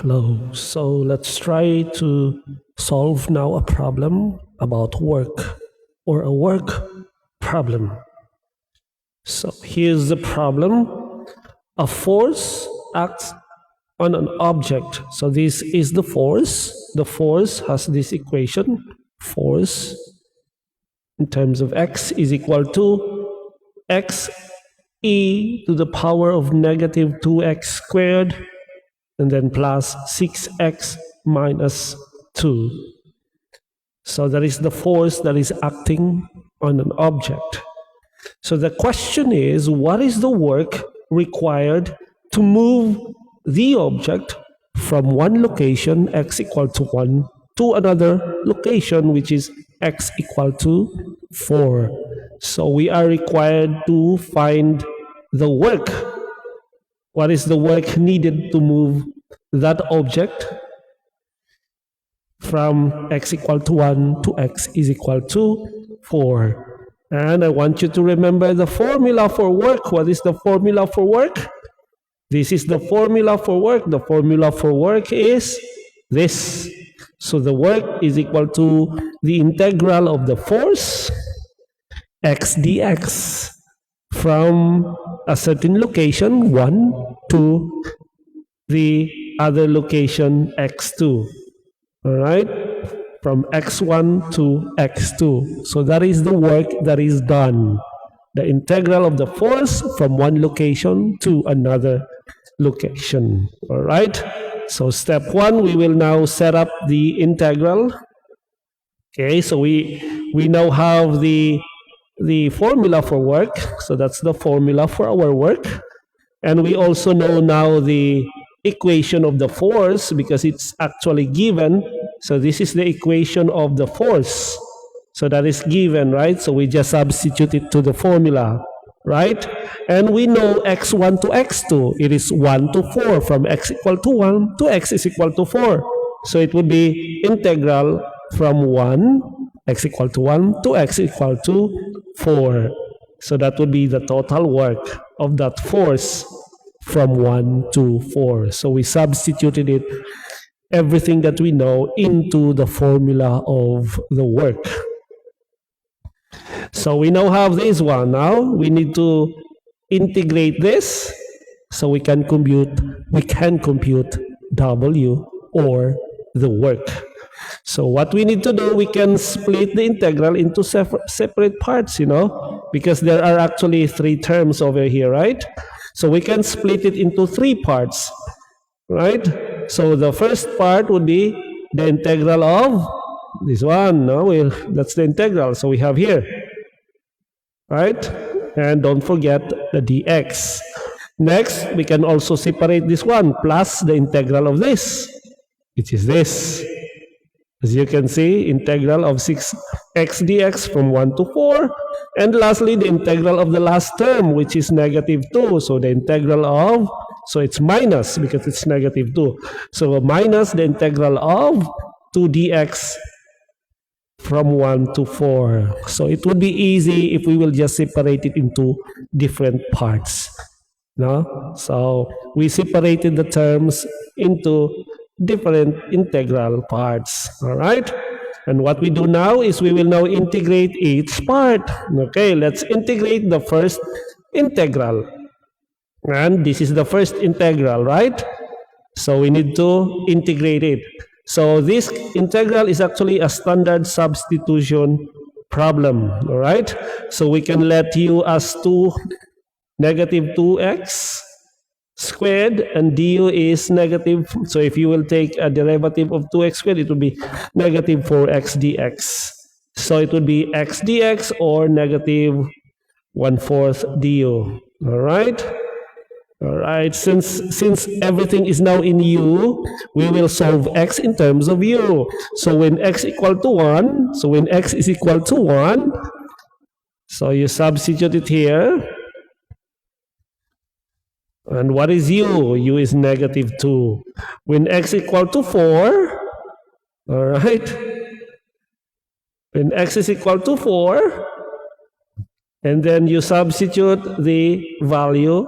Hello. So let's try to solve now a problem about work or a work problem. So here's the problem. A force acts on an object. So this is the force. The force has this equation. Force in terms of x is equal to x e to the power of negative 2x squared and then plus 6x minus 2. So that is the force that is acting on an object. So the question is, what is the work required to move the object from one location, x equal to 1, to another location, which is x equal to 4. So we are required to find the work. What is the work needed to move that object from x equal to 1 to x is equal to 4? And I want you to remember the formula for work. What is the formula for work? This is the formula for work. The formula for work is this. So the work is equal to the integral of the force x dx from a certain location 1 to the other location x2. All right, from x1 to x2. So that is the work that is done. The integral of the force from one location to another location. All right. So step 1, we will now set up the integral. Okay, so we now have the formula for work. So that's the formula for our work. And we also know now the equation of the force because it's actually given. So this is the equation of the force. So that is given, right? So we just substitute it to the formula, right? And we know x1 to x2. It is 1 to 4 from x equal to 1 to x is equal to 4. So it would be integral from 1, x equal to 1 to x equal to 4. So that would be the total work of that force from 1 to 4. So we substituted it, everything that we know, into the formula of the work. So we now have this one. Now we need to integrate this so we can compute W or the work. So what we need to do, we can split the integral into separate parts, because there are actually 3 terms over here, right? So we can split it into 3 parts, right? So the first part would be the integral of this one. That's the integral. So we have here, right? And don't forget the dx. Next, we can also separate this one plus the integral of this, which is this. As you can see, integral of 6x dx from 1 to 4. And lastly, the integral of the last term, which is negative 2. So the integral of, so it's minus because it's negative 2. So minus the integral of 2 dx from 1 to 4. So it would be easy if we will just separate it into different parts. So we separated the terms into different integral parts. All right. And what we do now is we will now integrate each part. Okay, let's integrate the first integral. And this is the first integral, right? So we need to integrate it. So this integral is actually a standard substitution problem. All right. So we can let u as negative 2x squared and du is negative. So if you will take a derivative of 2x squared, it will be negative 4x dx. So it would be x dx or negative 1/4 du. All right. All right. Since everything is now in u, we will solve x in terms of u. So when x equal to 1, so when x is equal to 1, so you substitute it here. And what is u? U is negative 2. When x equal to 4, all right, when x is equal to 4, and then you substitute the value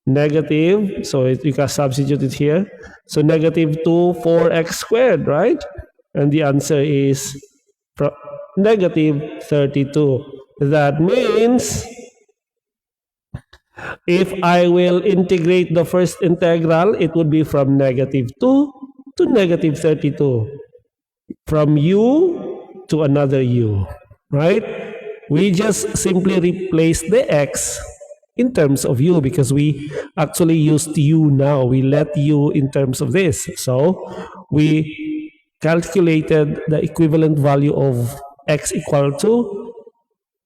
negative, so you can substitute it here. So negative 2 4x squared, right? And the answer is negative 32. That means if I will integrate the first integral, it would be from negative 2 to negative 32. From u to another u, right? We just simply replace the x in terms of u because we actually used u now. We let u in terms of this. So we calculated the equivalent value of x equal to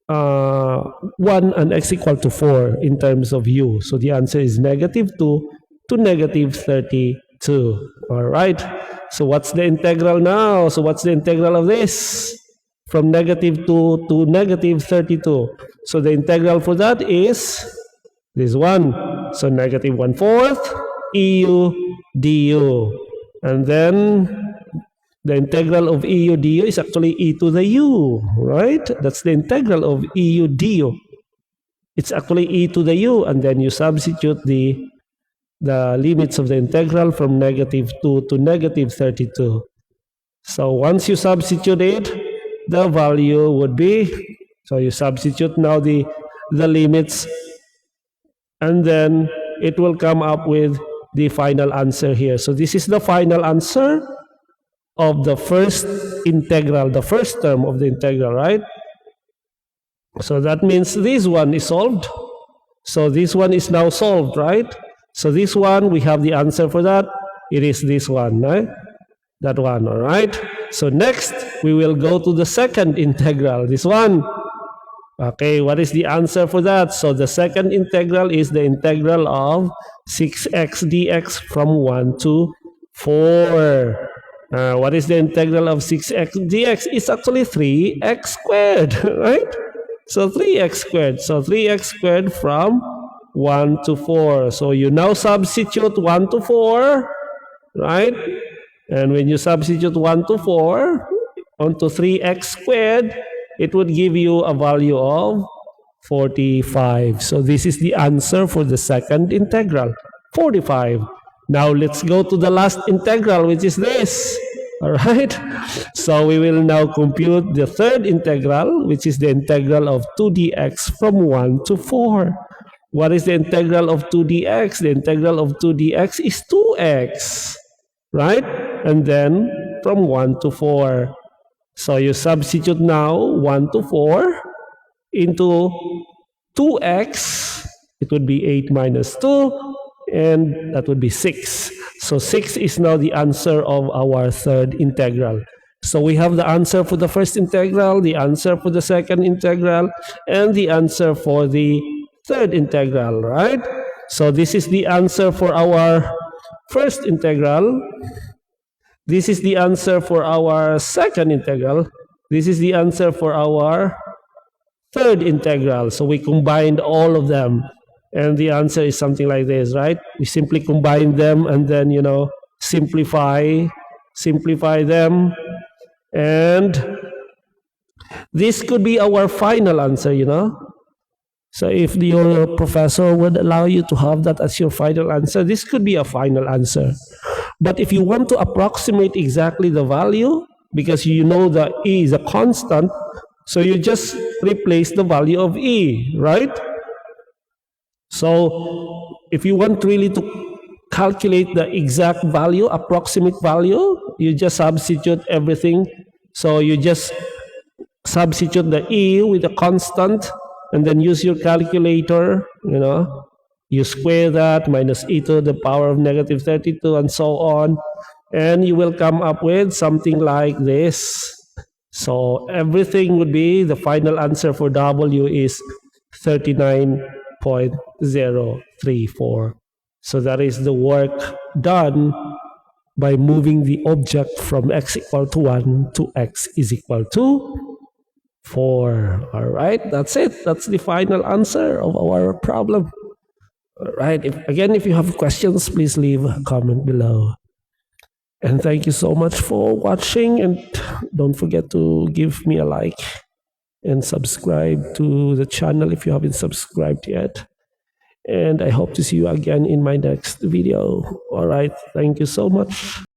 1 and x equal to 4 in terms of u. So the answer is negative 2 to negative 32. All right. So what's the integral now? So what's the integral of this? From negative 2 to negative 32. So the integral for that is this one. So negative 1/4 EU du. And then the integral of EU du is actually e to the u, right? That's the integral of EU du. It's actually e to the u, and then you substitute the limits of the integral from negative 2 to negative 32. So once you substitute it, the value would be, so you substitute now the limits, and then it will come up with the final answer here. So this is the final answer of the first integral, the first term of the integral, right? So that means this one is solved. So this one is now solved, right? So this one, we have the answer for that. It is this one, right? That one, all right? So next, we will go to the second integral, this one. Okay, what is the answer for that? So the second integral is the integral of 6x dx from 1 to 4. What is the integral of 6x dx? It's actually 3x squared, right? So 3x squared. So 3x squared from 1 to 4. So you now substitute 1 to 4, right? And when you substitute 1 to 4 onto 3x squared, it would give you a value of 45. So this is the answer for the second integral, 45. Now let's go to the last integral, which is this. All right. So we will now compute the third integral, which is the integral of 2 dx from 1 to 4. What is the integral of 2 dx? The integral of 2 dx is 2x, right? And then from 1 to 4. So you substitute now 1 to 4 into 2x. It would be 8 minus 2, and that would be 6. So 6 is now the answer of our third integral. So we have the answer for the first integral, the answer for the second integral, and the answer for the third integral, right? So this is the answer for our first integral. This is the answer for our second integral. This is the answer for our third integral. So we combined all of them. And the answer is something like this, right? We simply combine them and then, simplify them. And this could be our final answer, So if your professor would allow you to have that as your final answer, this could be a final answer. But if you want to approximate exactly the value, because you know that E is a constant, so you just replace the value of E, right? So if you want really to calculate the exact value, approximate value, you just substitute everything. So you just substitute the E with a constant, and then use your calculator, you square that, minus e to the power of negative 32, and so on. And you will come up with something like this. So everything would be, the final answer for W is 39.034. So that is the work done by moving the object from x equal to 1 to x is equal to 4. All right, that's it. That's the final answer of our problem. All right, if you have questions, please leave a comment below. And thank you so much for watching, and don't forget to give me a like and subscribe to the channel if you haven't subscribed yet. And I hope to see you again in my next video. All right. Thank you so much.